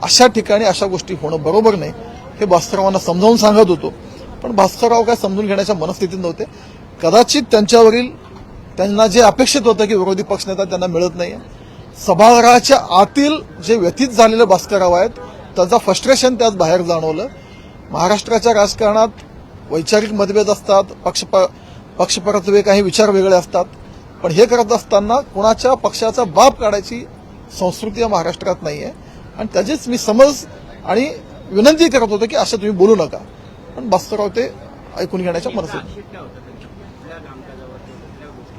अशा ठिकाणी अशा गोष्टी होणं बरोबर नाही हे भास्कररावांना समजावून सांगत होतो. पण भास्करराव काय समजून घेण्याच्या मनस्थितीत नव्हते. कदाचित त्यांच्यावरील त्यांना जे अपेक्षित होतं की विरोधी पक्षनेता त्यांना मिळत नाही. सभागृहाच्या आतील जे व्यथित झालेले भास्करराव आहेत त्याचा फ्रस्ट्रेशन त्यात बाहेर जाणवलं. महाराष्ट्राच्या राजकारणात वैचारिक मतभेद असतात, पक्षपरत्वे काही विचार वेगळे असतात, पण हे करत असताना कोणाच्या पक्षाचा बाप काढायची संस्कृती या महाराष्ट्रात नाहीये. आणि त्याचीच मी समज आणि विनंती करत होतो की असं तुम्ही बोलू नका. पण भास्करराव ते ऐकून घेण्याच्या मनस्थितीत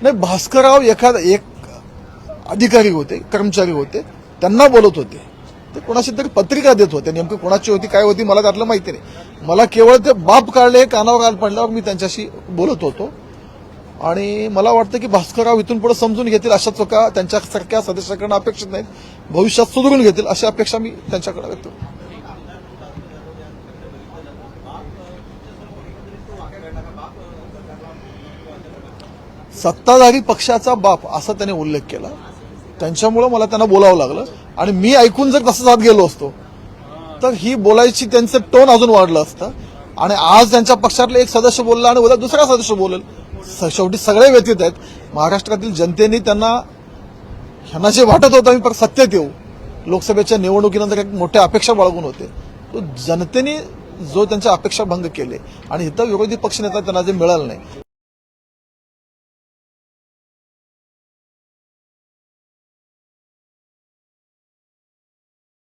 नाही. भास्करराव एक अधिकारी होते, कर्मचारी होते, त्यांना बोलत होते. ते कोणाशी तरी पत्रिका देत होते. नेमकं कोणाची होती काय होती मला त्यातलं माहिती नाही. मला केवळ ते बाप काढले कानावर आल पडल्यावर मी त्यांच्याशी बोलत होतो. आणि मला वाटतं की भास्करराव इथून पुढे समजून घेतील. अशा चुका त्यांच्यासारख्या सदस्याकडून अपेक्षित नाहीत. भविष्यात सुधारून घेतील अशी अपेक्षा मी त्यांच्याकडे व्यक्त करतो. सत्ताधारी पक्षाचा बाप असा त्याने उल्लेख केला. त्यांच्यामुळे मला त्यांना बोलावं लागलं. आणि मी ऐकून जर तसं जात गेलो असतो तर ही बोलायची त्यांचं टोन अजून वाढलं असतं. आणि आज त्यांच्या पक्षातले एक सदस्य बोलला आणि उद्या दुसरा सदस्य बोलेल. शेवटी सगळे व्यथित आहेत. महाराष्ट्रातील जनतेने ह्यांना जे वाटत होतं आम्ही सत्तेत येऊ, लोकसभेच्या निवडणुकीनंतर एक मोठ्या अपेक्षा बाळगून होते, तो जनतेने जो त्यांच्या अपेक्षा भंग केले आणि इथं विरोधी पक्षनेता त्यांना जे मिळालं नाही,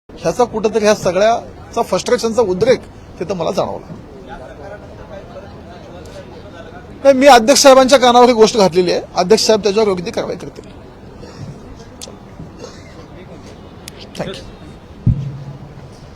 ह्याचा कुठेतरी ह्या सगळ्याचा फ्रस्ट्रेशनचा उद्रेक तिथं मला जाणवला. मी अध्यक्ष साहेबांच्या कानावर ही गोष्ट घातलेली आहे. अध्यक्ष साहेब त्याच्यावर योग्य ती कारवाई करतील. थँक्यू.